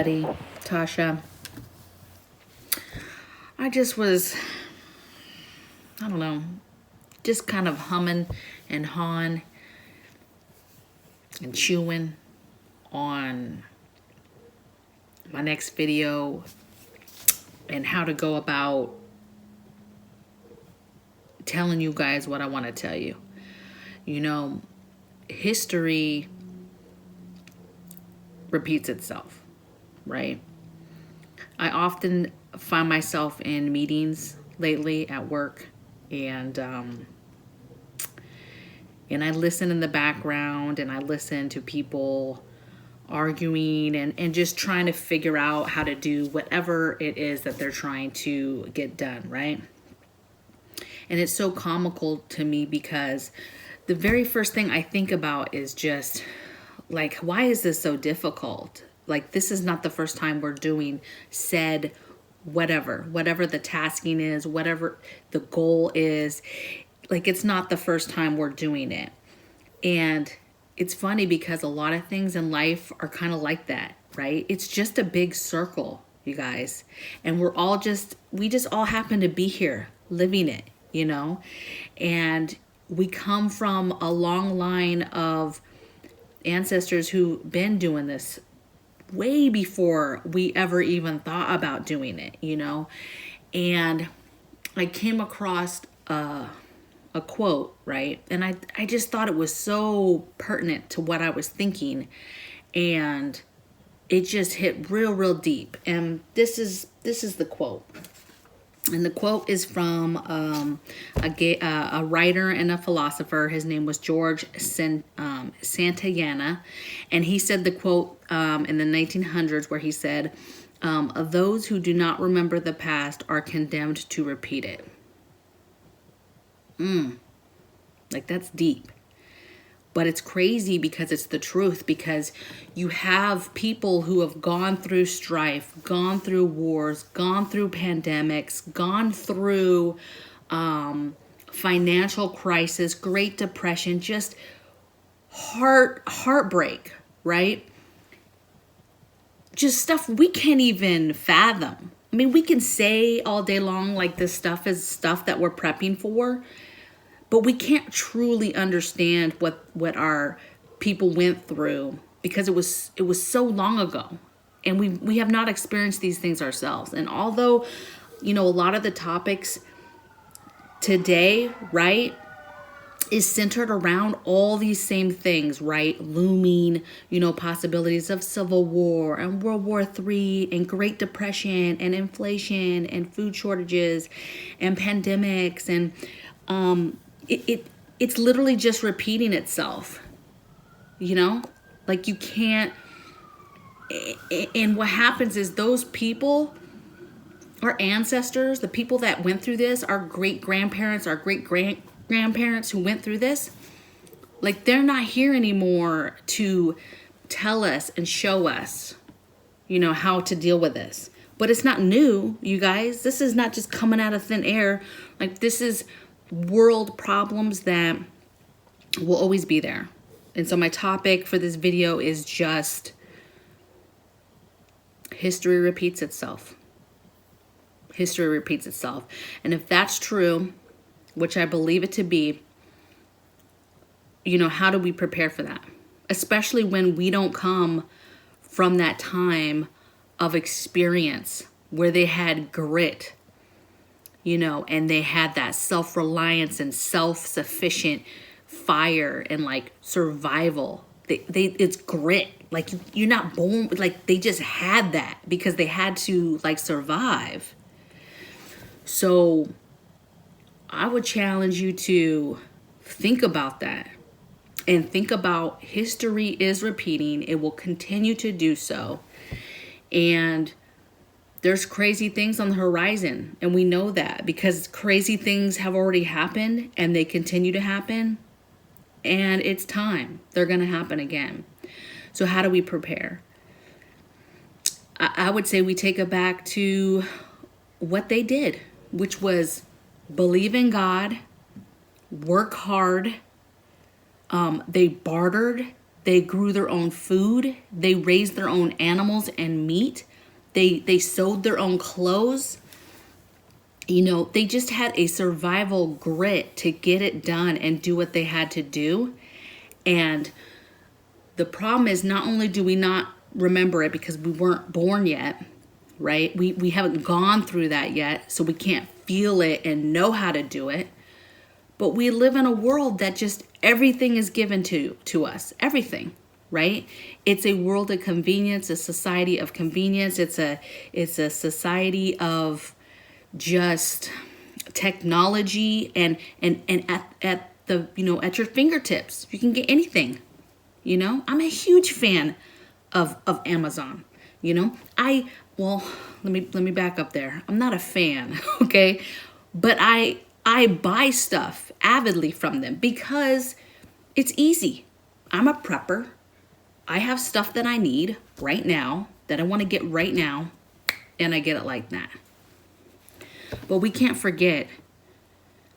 everybody. Tasha. I just was, I don't know, just kind of humming and hawing and chewing on my next video and how to go about telling you guys what I want to tell you. You know, history repeats itself, right? I often find myself in meetings lately at work, and I listen in the background, and I listen to people arguing and just trying to figure out how to do whatever it is that they're trying to get done, right? And it's so comical to me because the very first thing I think about is just like, why is this so difficult? Like, this is not the first time we're doing said whatever the tasking is, whatever the goal is. Like, it's not the first time we're doing it. And it's funny because a lot of things in life are kind of like that, right? It's just a big circle, you guys. And we just all happen to be here living it, you know? And we come from a long line of ancestors who've been doing this way before we ever even thought about doing it, you know? And I came across a quote, right? And I just thought it was so pertinent to what I was thinking, and it just hit real deep. And this is the quote. And the quote is from a writer and a philosopher. His name was George Santayana. And he said the quote in the 1900s where he said, those who do not remember the past are condemned to repeat it. Like, that's deep. But it's crazy because it's the truth, because you have people who have gone through strife, gone through wars, gone through pandemics, gone through financial crisis, Great Depression, just heartbreak, right? Just stuff we can't even fathom. I mean, we can say all day long like this stuff is stuff that we're prepping for, but we can't truly understand what our people went through because it was so long ago, and we have not experienced these things ourselves. And although, you know, a lot of the topics today, right, is centered around all these same things, right? Looming, you know, possibilities of civil war and World War III and Great Depression and inflation and food shortages and pandemics, and it's literally just repeating itself, you know? Like, you can't, and what happens is those people, our ancestors, the people that went through this, our great-grandparents, our great-grandparents who went through this, like, they're not here anymore to tell us and show us, you know, how to deal with this. But it's not new, you guys. This is not just coming out of thin air. Like, this is world problems that will always be there. And so my topic for this video is just history repeats itself. History repeats itself. And if that's true, which I believe it to be, you know, how do we prepare for that? Especially when we don't come from that time of experience where they had grit, you know, and they had that self-reliance and self-sufficient fire and like survival. It's grit. Like, you're not born, like, they just had that because they had to like survive. So I would challenge you to think about that and think about history is repeating. It will continue to do so. And there's crazy things on the horizon, and we know that because crazy things have already happened and they continue to happen, and it's time. They're going to happen again. So how do we prepare? I would say we take it back to what they did, which was believe in God, work hard. They bartered. They grew their own food. They raised their own animals and meat. They sewed their own clothes. You know, they just had a survival grit to get it done and do what they had to do. And the problem is, not only do we not remember it because we weren't born yet, right? We haven't gone through that yet, so we can't feel it and know how to do it. But we live in a world that just everything is given to us. Everything, right? It's a world of convenience, a society of convenience. It's a society of just technology and at the, you know, at your fingertips. You can get anything. You know, I'm a huge fan of Amazon. You know, well, let me back up there. I'm not a fan, okay? But I buy stuff avidly from them because it's easy. I'm a prepper. I have stuff that I need right now, that I want to get right now, and I get it like that. But we can't forget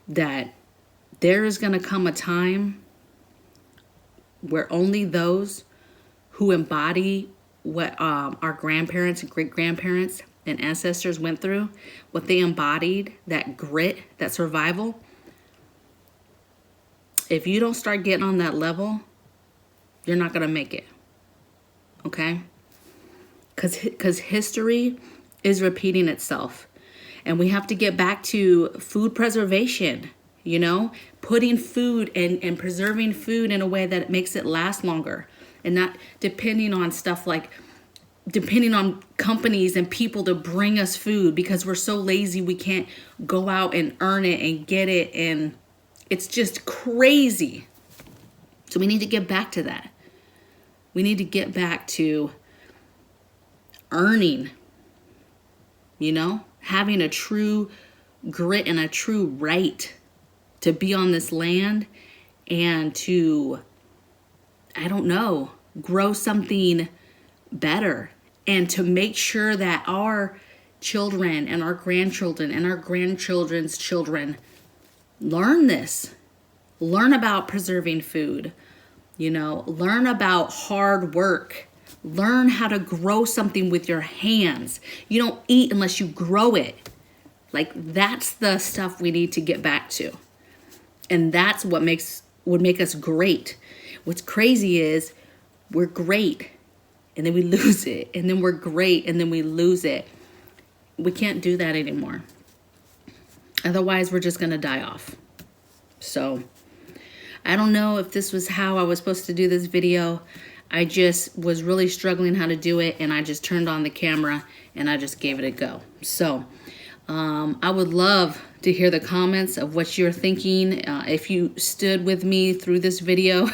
that there is going to come a time where only those who embody what our grandparents and great-grandparents and ancestors went through, what they embodied, that grit, that survival, if you don't start getting on that level, you're not going to make it, okay? Because history is repeating itself. And we have to get back to food preservation, you know, putting food and preserving food in a way that it makes it last longer, and not depending on stuff like, depending on companies and people to bring us food because we're so lazy we can't go out and earn it and get it, and it's just crazy. So we need to get back to that. We need to get back to earning, you know, having a true grit and a true right to be on this land and to, I don't know, grow something better, and to make sure that our children and our grandchildren and our grandchildren's children learn this. Learn about preserving food, you know, learn about hard work. Learn how to grow something with your hands. You don't eat unless you grow it. Like, that's the stuff we need to get back to. And that's what would make us great. What's crazy is we're great and then we lose it. And then we're great and then we lose it. We can't do that anymore. Otherwise, we're just going to die off. So, I don't know if this was how I was supposed to do this video. I just was really struggling how to do it, and I just turned on the camera and I just gave it a go. So I would love to hear the comments of what you're thinking. If you stood with me through this video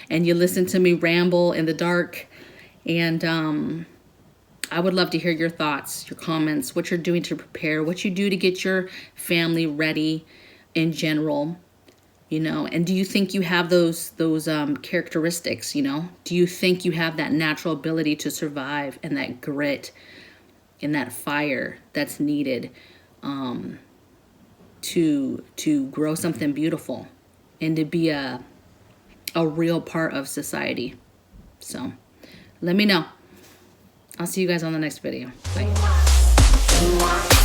and you listened to me ramble in the dark, and I would love to hear your thoughts, your comments, what you're doing to prepare, what you do to get your family ready in general. You know, and do you think you have those characteristics, you know? Do you think you have that natural ability to survive, and that grit and that fire that's needed to grow something beautiful and to be a real part of society? So let me know. I'll see you guys on the next video. Bye.